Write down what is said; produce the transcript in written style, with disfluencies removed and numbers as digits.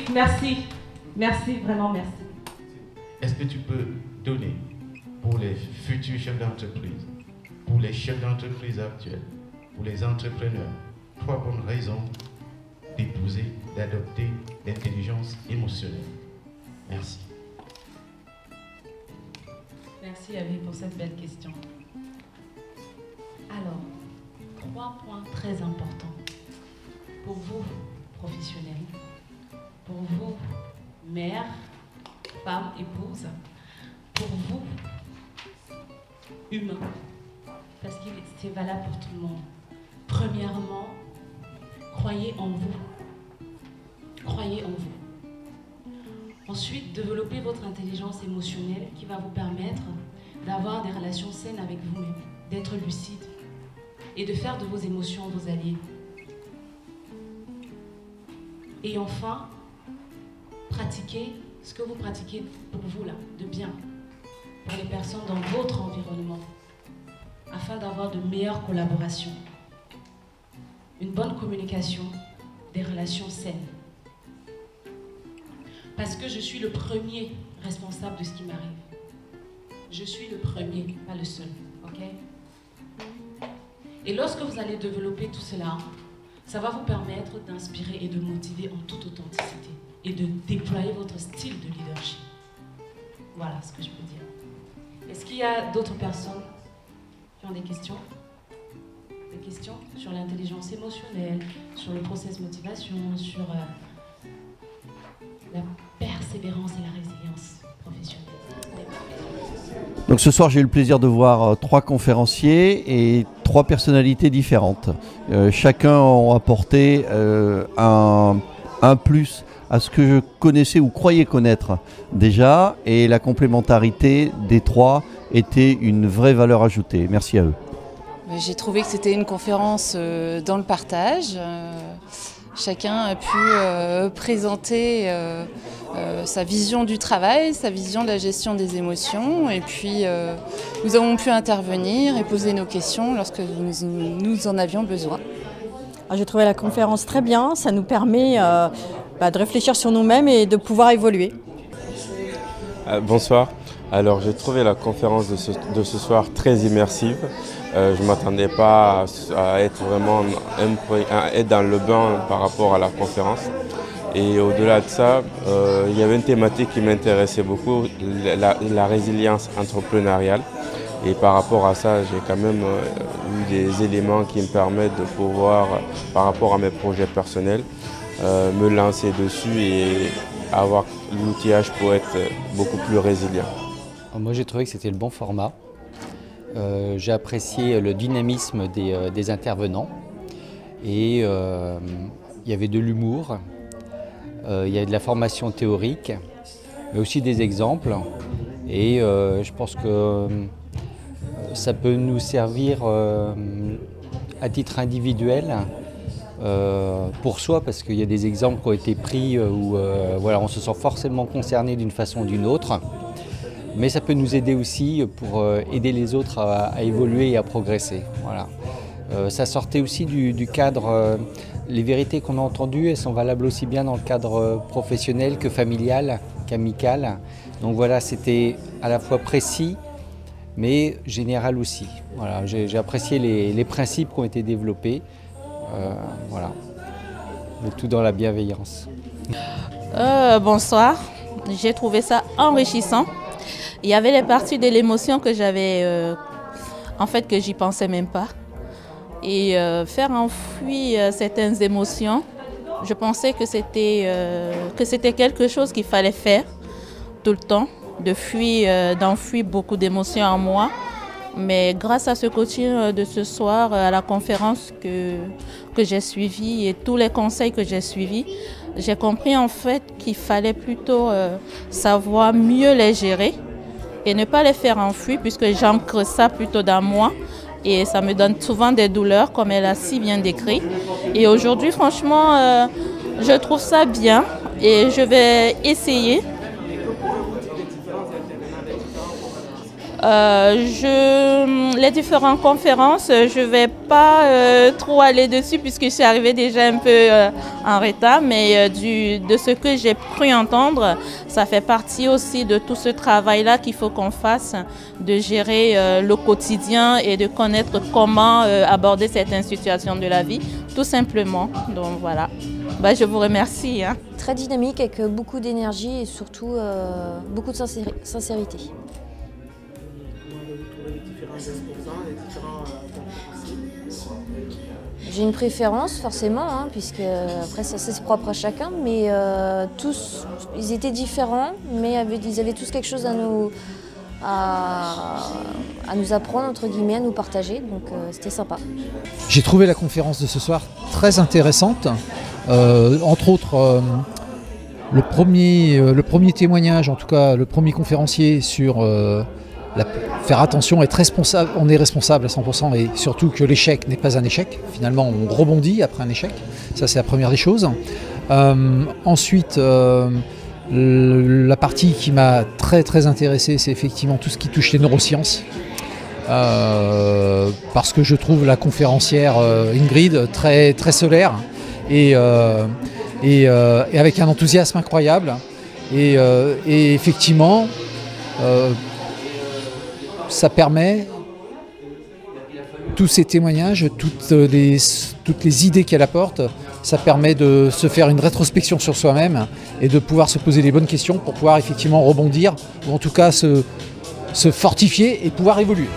magnifique, merci. Merci, vraiment merci. Est-ce que tu peux donner pour les futurs chefs d'entreprise, pour les chefs d'entreprise actuels, pour les entrepreneurs, 3 bonnes raisons d'épouser, d'adopter l'intelligence émotionnelle? Merci. Merci Avi pour cette belle question. Alors, 3 points très importants pour vous, professionnels, pour vous, mère, femme, épouse, pour vous, humain, parce que c'est valable pour tout le monde. Premièrement, croyez en vous. Croyez en vous. Ensuite, développez votre intelligence émotionnelle qui va vous permettre d'avoir des relations saines avec vous-même, d'être lucide et de faire de vos émotions vos alliés. Et enfin, pratiquez ce que vous pratiquez pour vous là, de bien, pour les personnes dans votre environnement, afin d'avoir de meilleures collaborations, une bonne communication, des relations saines. Parce que je suis le premier responsable de ce qui m'arrive. Je suis le premier, pas le seul, ok? Et lorsque vous allez développer tout cela, ça va vous permettre d'inspirer et de motiver en toute authenticité et de déployer votre style de leadership. Voilà ce que je peux dire. Est-ce qu'il y a d'autres personnes qui ont des questions? Des questions sur l'intelligence émotionnelle, sur le process motivation, sur la persévérance et la résilience professionnelle? Donc ce soir, j'ai eu le plaisir de voir 3 conférenciers et 3 personnalités différentes. Chacun a apporté un plus à ce que je connaissais ou croyais connaître déjà, et la complémentarité des 3 était une vraie valeur ajoutée. Merci à eux. J'ai trouvé que c'était une conférence dans le partage. Chacun a pu présenter sa vision du travail, sa vision de la gestion des émotions, et puis nous avons pu intervenir et poser nos questions lorsque nous en avions besoin. J'ai trouvé la conférence très bien, ça nous permet de réfléchir sur nous-mêmes et de pouvoir évoluer. Bonsoir, alors j'ai trouvé la conférence de ce soir très immersive. Je ne m'attendais pas à être vraiment à être dans le bain par rapport à la conférence. Et au-delà de ça, il y avait une thématique qui m'intéressait beaucoup, la résilience entrepreneuriale. Et par rapport à ça, j'ai quand même eu des éléments qui me permettent de pouvoir, par rapport à mes projets personnels, me lancer dessus et avoir l'outillage pour être beaucoup plus résilient. Moi, j'ai trouvé que c'était le bon format. J'ai apprécié le dynamisme des intervenants et il y avait de l'humour, il y avait de la formation théorique, mais aussi des exemples, et je pense que ça peut nous servir à titre individuel pour soi, parce qu'il y a des exemples qui ont été pris où voilà, on se sent forcément concerné d'une façon ou d'une autre. Mais ça peut nous aider aussi pour aider les autres à évoluer et à progresser. Voilà. Ça sortait aussi du cadre, les vérités qu'on a entendues, elles sont valables aussi bien dans le cadre professionnel que familial, qu'amical. Donc voilà, c'était à la fois précis, mais général aussi. Voilà, j'ai apprécié les principes qui ont été développés. Voilà. Le tout dans la bienveillance. Bonsoir, j'ai trouvé ça enrichissant. Il y avait les parties de l'émotion que j'avais, en fait, que j'y pensais même pas. Et faire enfouir certaines émotions, je pensais que c'était quelque chose qu'il fallait faire tout le temps, d'enfouir beaucoup d'émotions en moi. Mais grâce à ce coaching de ce soir, à la conférence que j'ai suivie et tous les conseils que j'ai suivis, j'ai compris en fait qu'il fallait plutôt savoir mieux les gérer et ne pas les faire enfouir, puisque j'ancre ça plutôt dans moi et ça me donne souvent des douleurs, comme elle a si bien décrit. Et aujourd'hui, franchement, je trouve ça bien et je vais essayer. Les différentes conférences, je ne vais pas trop aller dessus puisque je suis arrivée déjà un peu en retard, mais de ce que j'ai cru entendre, ça fait partie aussi de tout ce travail-là qu'il faut qu'on fasse, de gérer le quotidien et de connaître comment aborder certaines situations de la vie, tout simplement. Donc voilà, je vous remercie. Très dynamique avec beaucoup d'énergie et surtout beaucoup de sincérité. J'ai une préférence forcément, puisque après ça c'est propre à chacun, mais tous, ils étaient différents, mais ils avaient tous quelque chose à nous apprendre, entre guillemets, à nous partager, donc c'était sympa. J'ai trouvé la conférence de ce soir très intéressante, entre autres le premier témoignage, en tout cas le premier conférencier sur faire attention, être responsable, on est responsable à 100% et surtout que l'échec n'est pas un échec. Finalement, on rebondit après un échec. Ça, c'est la première des choses. Ensuite, la partie qui m'a très intéressé, c'est effectivement tout ce qui touche les neurosciences. Parce que je trouve la conférencière Ingrid très solaire et avec un enthousiasme incroyable. Et effectivement, ça permet, tous ces témoignages, toutes les idées qu'elle apporte, ça permet de se faire une rétrospection sur soi-même et de pouvoir se poser les bonnes questions pour pouvoir effectivement rebondir ou en tout cas se fortifier et pouvoir évoluer.